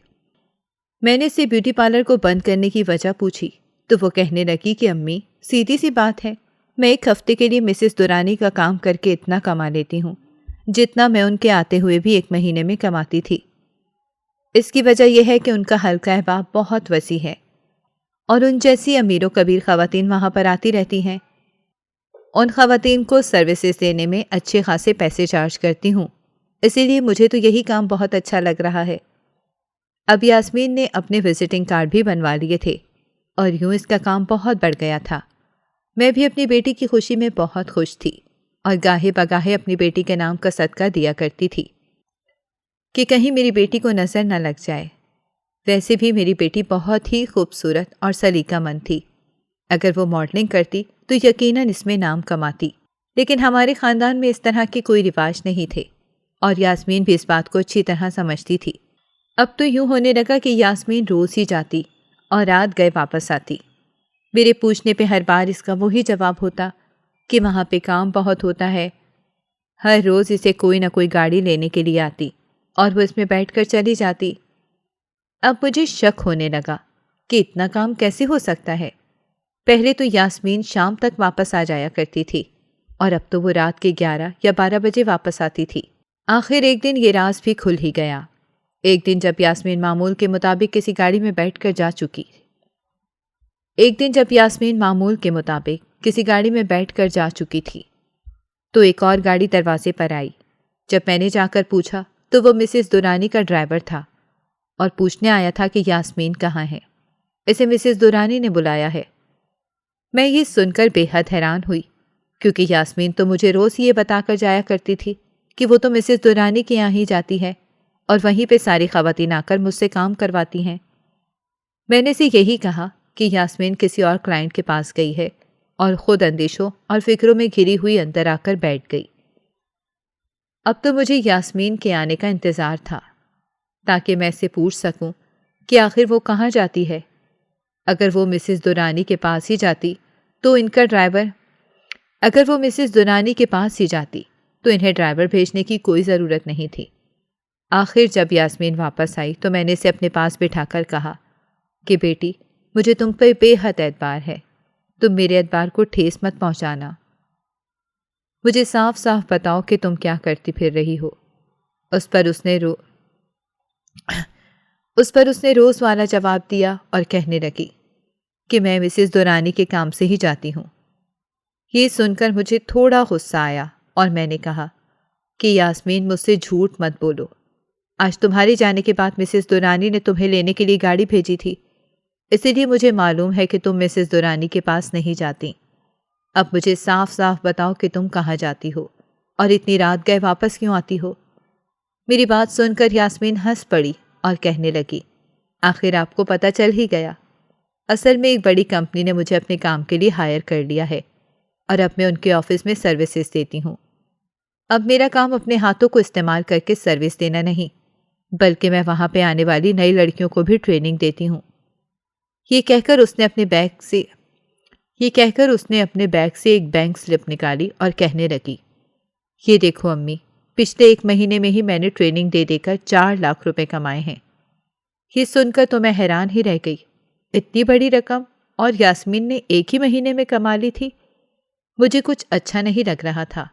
میں نے اسے بیوٹی پارلر کو بند کرنے کی وجہ پوچھی تو وہ کہنے لگی کہ امی، سیدھی سی بات ہے، میں 1 ہفتے کے لیے مسز دورانی کا کام کر کے اتنا کما لیتی ہوں جتنا میں ان کے آتے ہوئے بھی 1 مہینے میں کماتی تھی۔ اس کی وجہ یہ ہے کہ ان کا حلقہ احباب بہت وسیع ہے اور ان جیسی امیر و کبیر خواتین وہاں پر آتی رہتی ہیں۔ ان خواتین کو سروسز دینے میں اچھے خاصے پیسے چارج کرتی ہوں، اسی لیے مجھے تو یہی کام بہت اچھا لگ رہا ہے۔ اب یاسمین نے اپنے وزٹنگ کارڈ بھی بنوا لیے تھے اور یوں اس کا کام بہت بڑھ گیا تھا۔ میں بھی اپنی بیٹی کی خوشی میں بہت خوش تھی اور گاہے بگاہے اپنی بیٹی کے نام کا صدقہ دیا کرتی تھی کہ کہیں میری بیٹی کو نظر نہ لگ جائے۔ ویسے بھی میری بیٹی بہت ہی خوبصورت اور سلیقہ مند تھی۔ اگر وہ ماڈلنگ کرتی تو یقیناً اس میں نام کماتی، لیکن ہمارے خاندان میں اس طرح کے کوئی رواج نہیں تھے اور یاسمین بھی اس بات کو اچھی طرح سمجھتی تھی۔ اب تو یوں ہونے لگا کہ یاسمین روز ہی جاتی اور رات گئے واپس آتی۔ میرے پوچھنے پہ ہر بار اس کا وہی جواب ہوتا کہ وہاں پہ کام بہت ہوتا ہے۔ ہر روز اسے کوئی نہ کوئی گاڑی لینے کے لیے آتی اور وہ اس میں بیٹھ کر چلی جاتی۔ اب مجھے شک ہونے لگا کہ اتنا کام کیسے ہو سکتا ہے۔ پہلے تو یاسمین شام تک واپس آ جایا کرتی تھی اور اب تو وہ رات کے 11 یا 12 بجے واپس آتی تھی۔ آخر ایک دن یہ راز بھی کھل ہی گیا۔ ایک دن جب یاسمین معمول کے مطابق کسی گاڑی میں بیٹھ کر جا چکی تھی تو ایک اور گاڑی دروازے پر آئی۔ جب میں نے جا کر پوچھا تو وہ مسز دورانی کا ڈرائیور تھا اور پوچھنے آیا تھا کہ یاسمین کہاں ہے، اسے مسز دورانی نے بلایا ہے۔ میں یہ سن کر بے حد حیران ہوئی، کیونکہ یاسمین تو مجھے روز یہ بتا کر جایا کرتی تھی کہ وہ تو مسز دورانی کے یہاں ہی جاتی ہے اور وہیں پہ ساری خواتین آ کر مجھ سے کام کرواتی ہیں۔ میں نے اسے یہی کہا کہ یاسمین کسی اور کلائنٹ کے پاس گئی ہے اور خود اندیشوں اور فکروں میں گھری ہوئی اندر آ کر بیٹھ گئی۔ اب تو مجھے یاسمین کے آنے کا انتظار تھا تاکہ میں اسے پوچھ سکوں کہ آخر وہ کہاں جاتی ہے۔ اگر وہ مسز دورانی کے پاس ہی جاتی تو انہیں ڈرائیور بھیجنے کی کوئی ضرورت نہیں تھی۔ آخر جب یاسمین واپس آئی تو میں نے اسے اپنے پاس بٹھا کر کہا کہ بیٹی، مجھے تم پہ بے حد اعتبار ہے، تم میرے اعتبار کو ٹھیس مت پہنچانا۔ مجھے صاف صاف بتاؤ کہ تم کیا کرتی پھر رہی ہو۔ اس پر اس نے روز والا جواب دیا اور کہنے لگی کہ میں مسز دورانی کے کام سے ہی جاتی ہوں۔ یہ سن کر مجھے تھوڑا غصہ آیا اور میں نے کہا کہ یاسمین، مجھ سے جھوٹ مت بولو۔ آج تمہارے جانے کے بعد مسز دورانی نے تمہیں لینے کے لیے گاڑی بھیجی تھی، اسی لیے مجھے معلوم ہے کہ تم مسز دورانی کے پاس نہیں جاتی۔ اب مجھے صاف صاف بتاؤ کہ تم کہاں جاتی ہو اور اتنی رات گئے واپس کیوں آتی ہو۔ میری بات سن کر یاسمین ہنس پڑی اور کہنے لگی، آخر آپ کو پتہ چل ہی گیا۔ اصل میں ایک بڑی کمپنی نے مجھے اپنے کام کے لیے ہائر کر لیا ہے اور اب میں ان کے آفس میں سروسز دیتی ہوں۔ اب میرا کام اپنے ہاتھوں کو استعمال کر کے سروس دینا نہیں، بلکہ میں وہاں پہ آنے والی نئی لڑکیوں کو بھی ٹریننگ دیتی ہوں۔ یہ کہہ کر اس نے اپنے بیگ سے ایک بینک سلپ نکالی اور کہنے لگی، یہ دیکھو امی، پچھلے 1 مہینے میں ہی میں نے ٹریننگ دے دے کر 4 لاکھ روپے کمائے ہیں۔ یہ سن کر تو میں حیران ہی رہ گئی، اتنی بڑی رقم اور یاسمین نے 1 ہی مہینے میں کما لی تھی۔ مجھے کچھ اچھا نہیں لگ رہا تھا،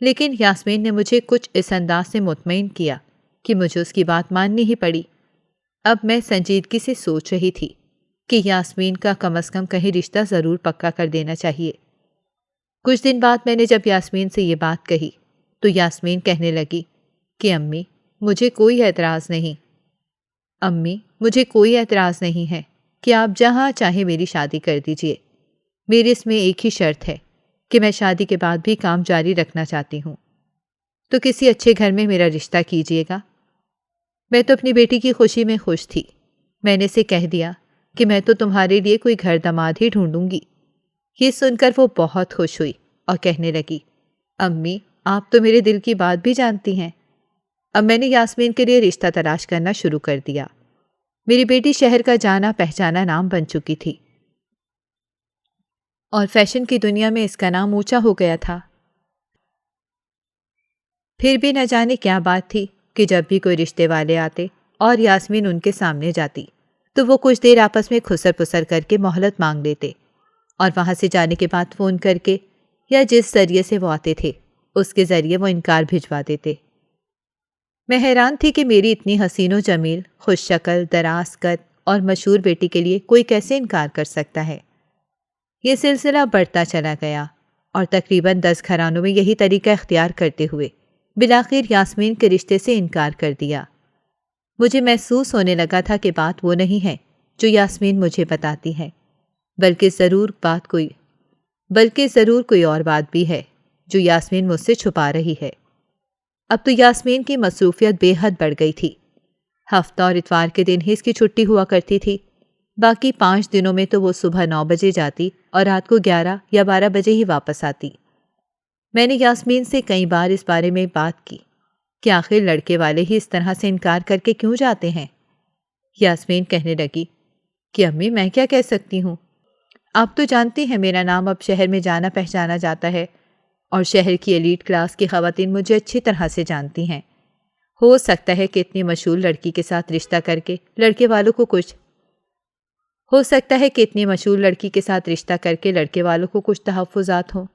لیکن یاسمین نے مجھے کچھ اس انداز سے مطمئن کیا کہ مجھے اس کی بات ماننی ہی پڑی۔ اب میں سنجیدگی سے سوچ رہی تھی کہ یاسمین کا کم از کم کہیں رشتہ ضرور پکا کر دینا چاہیے۔ کچھ دن بعد میں نے جب یاسمین سے یہ بات کہی تو یاسمین کہنے لگی کہ امی، مجھے کوئی اعتراض نہیں ہے کہ آپ جہاں چاہیں میری شادی کر دیجئے۔ میری اس میں ایک ہی شرط ہے کہ میں شادی کے بعد بھی کام جاری رکھنا چاہتی ہوں، تو کسی اچھے گھر میں میرا رشتہ کیجئے گا۔ میں تو اپنی بیٹی کی خوشی میں خوش تھی۔ میں نے اسے کہہ دیا کہ میں تو تمہارے لیے کوئی گھر داماد ہی ڈھونڈوں گی۔ یہ سن کر وہ بہت خوش ہوئی اور کہنے لگی، امی، آپ تو میرے دل کی بات بھی جانتی ہیں۔ اب میں نے یاسمین کے لیے رشتہ تلاش کرنا شروع کر دیا۔ میری بیٹی شہر کا جانا پہچانا نام بن چکی تھی اور فیشن کی دنیا میں اس کا نام اونچا ہو گیا تھا۔ پھر بھی نہ جانے کیا بات تھی کہ جب بھی کوئی رشتے والے آتے اور یاسمین ان کے سامنے جاتی تو وہ کچھ دیر آپس میں خسر پسر کر کے مہلت مانگ لیتے اور وہاں سے جانے کے بعد فون کر کے یا جس ذریعے سے وہ آتے تھے اس کے ذریعے وہ انکار بھجوا دیتے۔ میں حیران تھی کہ میری اتنی حسین و جمیل، خوش شکل، دراز قد اور مشہور بیٹی کے لیے کوئی کیسے انکار کر سکتا ہے۔ یہ سلسلہ بڑھتا چلا گیا اور تقریباً 10 گھرانوں میں یہی طریقہ اختیار کرتے ہوئے بالآخر یاسمین کے رشتے سے انکار کر دیا۔ مجھے محسوس ہونے لگا تھا کہ بات وہ نہیں ہے جو یاسمین مجھے بتاتی ہے، بلکہ بلکہ ضرور کوئی اور بات بھی ہے جو یاسمین مجھ سے چھپا رہی ہے۔ اب تو یاسمین کی مصروفیت بے حد بڑھ گئی تھی۔ ہفتہ اور اتوار کے دن ہی اس کی چھٹی ہوا کرتی تھی، باقی 5 دنوں میں تو وہ صبح 9 بجے جاتی اور رات کو 11 یا 12 بجے ہی واپس آتی۔ میں نے یاسمین سے کئی بار اس بارے میں بات کی کہ آخر لڑکے والے ہی اس طرح سے انکار کر کے کیوں جاتے ہیں۔ یاسمین کہنے لگی کہ امی میں کیا کہہ سکتی ہوں، آپ تو جانتی ہیں میرا نام اب شہر میں جانا پہچانا جاتا ہے اور شہر کی ایلیٹ کلاس کی خواتین مجھے اچھی طرح سے جانتی ہیں۔ ہو سکتا ہے کہ اتنی مشہور لڑکی کے ساتھ رشتہ کر کے لڑکے والوں کو کچھ تحفظات ہوں۔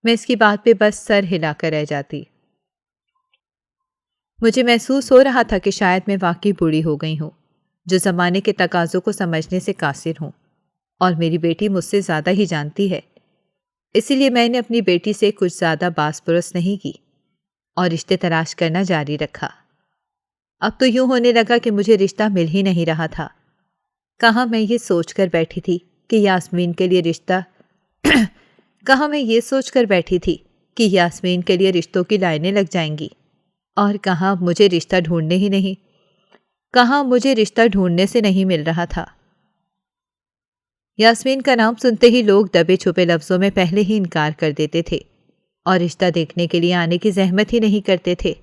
میں اس کی بات پہ بس سر ہلا کر رہ جاتی۔ مجھے محسوس ہو رہا تھا کہ شاید میں واقعی بوڑھی ہو گئی ہوں، جو زمانے کے تقاضوں کو سمجھنے سے قاصر ہوں، اور میری بیٹی مجھ سے زیادہ ہی جانتی ہے۔ اسی لیے میں نے اپنی بیٹی سے کچھ زیادہ باس پرس نہیں کی اور رشتے تلاش کرنا جاری رکھا۔ اب تو یوں ہونے لگا کہ مجھے رشتہ مل ہی نہیں رہا تھا۔ کہاں میں یہ سوچ کر بیٹھی تھی کہ یاسمین کے لیے رشتوں کی لائنیں لگ جائیں گی، اور کہاں مجھے رشتہ ڈھونڈنے سے نہیں مل رہا تھا۔ یاسمین کا نام سنتے ہی لوگ دبے چھپے لفظوں میں پہلے ہی انکار کر دیتے تھے اور رشتہ دیکھنے کے لیے آنے کی زحمت ہی نہیں کرتے تھے۔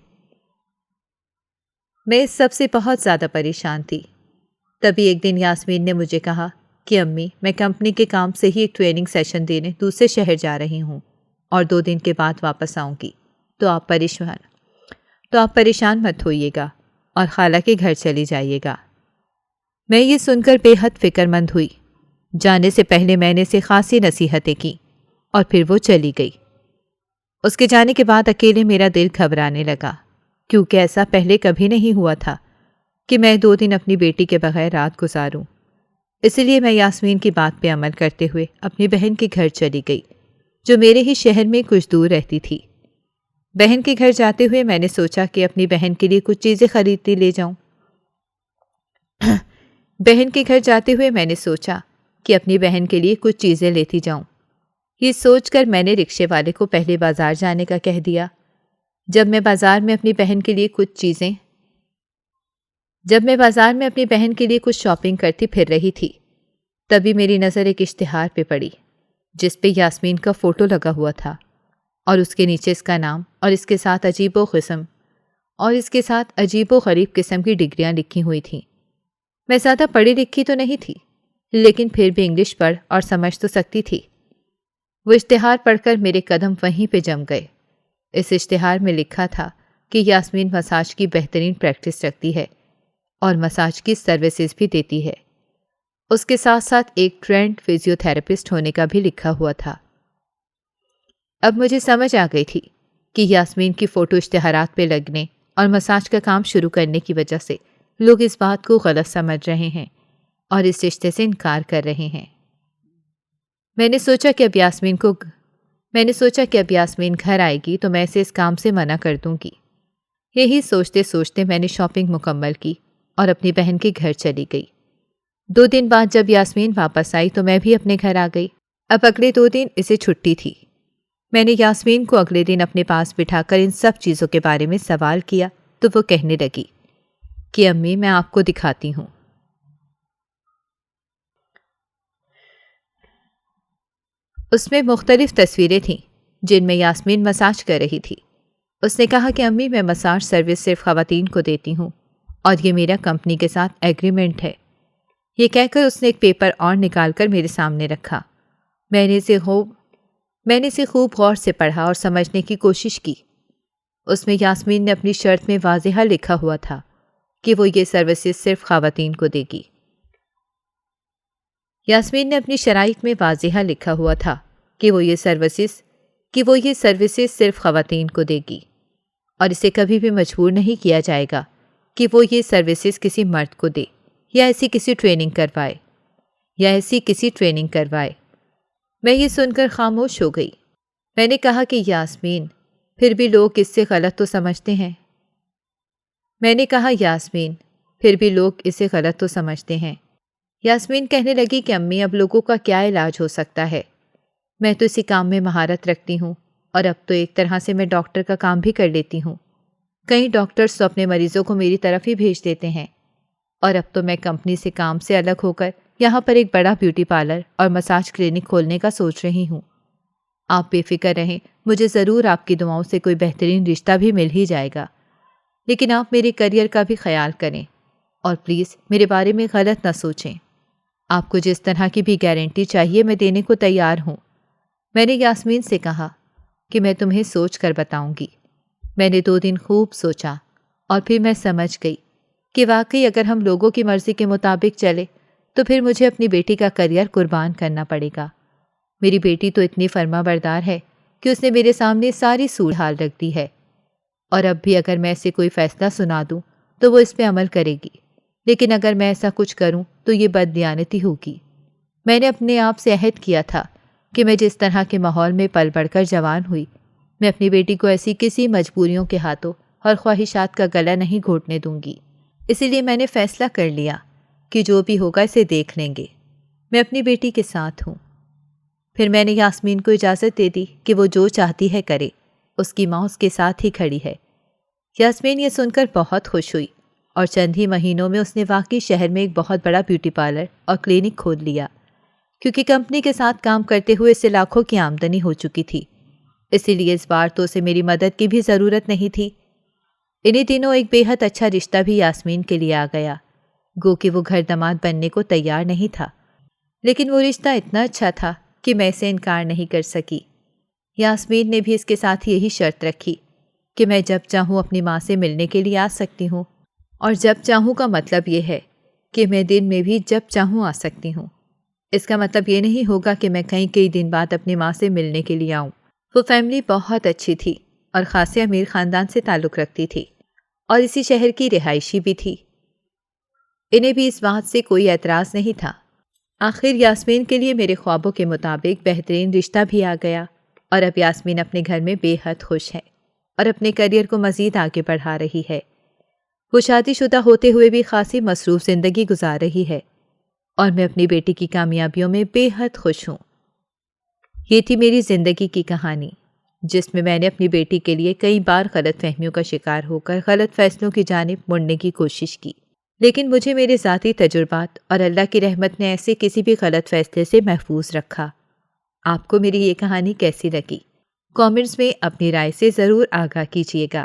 میں اس سب سے بہت زیادہ پریشان تھی۔ تبھی ایک دن یاسمین نے مجھے کہا کہ امی میں کمپنی کے کام سے ہی ایک ٹریننگ سیشن دینے دوسرے شہر جا رہی ہوں اور 2 دن کے بعد واپس آؤں گی، تو آپ پریشان مت ہوئیے گا اور خالہ کے گھر چلی جائیے گا۔ میں یہ سن کر بے حد فکر مند ہوئی۔ جانے سے پہلے میں نے اسے خاصی نصیحتیں کی اور پھر وہ چلی گئی۔ اس کے جانے کے بعد اکیلے میرا دل گھبرانے لگا، کیونکہ ایسا پہلے کبھی نہیں ہوا تھا کہ میں 2 دن اپنی بیٹی کے بغیر رات گزاروں۔ اسی لیے میں یاسمین کی بات پہ عمل کرتے ہوئے اپنی بہن کے گھر چلی گئی، جو میرے ہی شہر میں کچھ دور رہتی تھی۔ بہن کے گھر جاتے ہوئے میں نے سوچا کہ اپنی بہن کے لیے کچھ چیزیں خریدتی لے جاؤں۔ لیتی جاؤں۔ یہ سوچ کر میں نے رکشے والے کو پہلے بازار جانے کا کہہ دیا۔ جب میں بازار میں اپنی بہن کے لیے کچھ شاپنگ کرتی پھر رہی تھی، تبھی میری نظر ایک اشتہار پہ پڑی جس پہ یاسمین کا فوٹو لگا ہوا تھا اور اس کے نیچے اس کا نام اور اس کے ساتھ عجیب و غریب قسم کی ڈگریاں لکھی ہوئی تھیں۔ میں زیادہ پڑھی لکھی تو نہیں تھی، لیکن پھر بھی انگلش پڑھ اور سمجھ تو سکتی تھی۔ وہ اشتہار پڑھ کر میرے قدم وہیں پہ جم گئے۔ اس اشتہار میں لکھا تھا کہ یاسمین مساج کی بہترین پریکٹس رکھتی ہے اور مساج کی سروسز بھی دیتی ہے۔ اس کے ساتھ ساتھ ایک ٹرینڈ فزیو تھراپسٹ ہونے کا بھی لکھا ہوا تھا۔ اب مجھے سمجھ آ گئی تھی کہ یاسمین کی فوٹو اشتہارات پہ لگنے اور مساج کا کام شروع کرنے کی وجہ سے لوگ اس بات کو غلط سمجھ رہے ہیں اور اس رشتے سے انکار کر رہے ہیں۔ میں نے سوچا کہ اب یاسمین گھر آئے گی تو میں اسے اس کام سے منع کر دوں گی۔ یہی سوچتے سوچتے میں نے شاپنگ مکمل کی اور اپنی بہن کے گھر چلی گئی۔ 2 دن بعد جب یاسمین واپس آئی تو میں بھی اپنے گھر آ گئی۔ اب اگلے 2 دن اسے چھٹی تھی۔ میں نے یاسمین کو اگلے دن اپنے پاس بٹھا کر ان سب چیزوں کے بارے میں سوال کیا تو وہ کہنے لگی کہ امی میں آپ کو دکھاتی ہوں۔ اس میں مختلف تصویریں تھیں جن میں یاسمین مساج کر رہی تھی۔ اس نے کہا کہ امی میں مساج سروس صرف خواتین کو دیتی ہوں اور یہ میرا کمپنی کے ساتھ ایگریمنٹ ہے۔ یہ کہہ کر اس نے ایک پیپر اور نکال کر میرے سامنے رکھا۔ میں نے اسے خوب غور سے پڑھا اور سمجھنے کی کوشش کی۔ اس میں یاسمین نے اپنی شرط میں واضح لکھا ہوا تھا کہ وہ یہ سروسز صرف خواتین کو دے گی۔ یاسمین نے اپنی شرائط میں واضح لکھا ہوا تھا کہ وہ یہ سروسز صرف خواتین کو دے گی اور اسے کبھی بھی مجبور نہیں کیا جائے گا کہ وہ یہ سروسز کسی مرد کو دے یا ایسی کسی ٹریننگ کروائے۔ میں یہ سن کر خاموش ہو گئی۔ میں نے کہا کہ یاسمین پھر بھی لوگ اسے غلط تو سمجھتے ہیں۔ یاسمین کہنے لگی کہ امی اب لوگوں کا کیا علاج ہو سکتا ہے؟ میں تو اسی کام میں مہارت رکھتی ہوں اور اب تو ایک طرح سے میں ڈاکٹر کا کام بھی کر لیتی ہوں۔ کئی ڈاکٹرز تو اپنے مریضوں کو میری طرف ہی بھیج دیتے ہیں، اور اب تو میں کمپنی سے کام سے الگ ہو کر یہاں پر ایک بڑا بیوٹی پارلر اور مساج کلینک کھولنے کا سوچ رہی ہوں۔ آپ بے فکر رہیں، مجھے ضرور آپ کی دعاؤں سے کوئی بہترین رشتہ بھی مل ہی جائے گا، لیکن آپ میرے کریئر کا بھی خیال کریں اور پلیز میرے بارے میں غلط نہ سوچیں۔ آپ کو جس طرح کی بھی گارنٹی چاہیے میں دینے کو تیار ہوں۔ میں نے یاسمین سے کہا کہ میں تمہیں سوچ کر بتاؤں گی۔ میں نے 2 دن خوب سوچا اور پھر میں سمجھ گئی کہ واقعی اگر ہم لوگوں کی مرضی کے مطابق چلے تو پھر مجھے اپنی بیٹی کا کریئر قربان کرنا پڑے گا۔ میری بیٹی تو اتنی فرما بردار ہے کہ اس نے میرے سامنے ساری صورتحال رکھ دی ہے، اور اب بھی اگر میں اسے کوئی فیصلہ سنا دوں تو وہ اس پہ عمل کرے گی، لیکن اگر میں ایسا کچھ کروں تو یہ بددیانتی ہوگی۔ میں نے اپنے آپ سے عہد کیا تھا کہ میں جس طرح کے ماحول میں پل بڑھ کر جوان ہوئی، میں اپنی بیٹی کو ایسی کسی مجبوریوں کے ہاتھوں اور خواہشات کا گلا نہیں گھونٹنے دوں گی۔ اسی لیے میں نے فیصلہ کر لیا کہ جو بھی ہوگا اسے دیکھ لیں گے، میں اپنی بیٹی کے ساتھ ہوں۔ پھر میں نے یاسمین کو اجازت دے دی کہ وہ جو چاہتی ہے کرے، اس کی ماں اس کے ساتھ ہی کھڑی ہے۔ یاسمین یہ سن کر بہت خوش ہوئی اور چند ہی مہینوں میں اس نے واقعی شہر میں ایک بہت بڑا بیوٹی پارلر اور کلینک کھول لیا، کیونکہ کمپنی کے ساتھ کام کرتے ہوئے اسے لاکھوں کی آمدنی ہو چکی تھی۔ اسی لیے اس بار تو اسے میری مدد کی بھی ضرورت نہیں تھی۔ انہی دنوں ایک بے حد اچھا رشتہ بھی یاسمین کے لیے آ گیا، گو کہ وہ گھر داماد بننے کو تیار نہیں تھا، لیکن وہ رشتہ اتنا اچھا تھا کہ میں اسے انکار نہیں کر سکی۔ یاسمین نے بھی اس کے ساتھ یہی شرط رکھی کہ میں جب چاہوں اپنی ماں سے ملنے کے لیے آ سکتی ہوں، اور جب چاہوں کا مطلب یہ ہے کہ میں دن میں بھی جب چاہوں آ سکتی ہوں۔ اس کا مطلب یہ نہیں ہوگا کہ میں کئی دن بعد اپنی ماں سے ملنے کے لیے آؤں۔ وہ فیملی بہت اچھی تھی اور خاصے امیر خاندان سے تعلق رکھتی تھی اور اسی شہر کی رہائشی بھی تھی۔ انہیں بھی اس بات سے کوئی اعتراض نہیں تھا۔ آخر یاسمین کے لیے میرے خوابوں کے مطابق بہترین رشتہ بھی آ گیا، اور اب یاسمین اپنے گھر میں بے حد خوش ہے اور اپنے کریئر کو مزید آگے بڑھا رہی ہے۔ وہ شادی شدہ ہوتے ہوئے بھی خاصی مصروف زندگی گزار رہی ہے، اور میں اپنی بیٹی کی کامیابیوں میں بے حد خوش ہوں۔ یہ تھی میری زندگی کی کہانی، جس میں نے اپنی بیٹی کے لیے کئی بار غلط فہمیوں کا شکار ہو کر غلط فیصلوں کی جانب مڑنے کی کوشش کی، لیکن مجھے میرے ذاتی تجربات اور اللہ کی رحمت نے ایسے کسی بھی غلط فیصلے سے محفوظ رکھا۔ آپ کو میری یہ کہانی کیسی لگی؟ کامنٹس میں اپنی رائے سے ضرور آگاہ کیجیے گا۔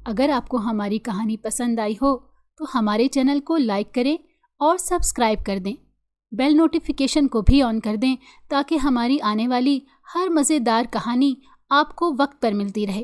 اگر آپ کو ہماری کہانی پسند آئی ہو تو ہمارے چینل کو لائک کریں اور سبسکرائب کر دیں، بیل نوٹیفیکیشن کو بھی آن کر دیں تاکہ ہماری آنے والی ہر مزیدار کہانی آپ کو وقت پر ملتی رہے۔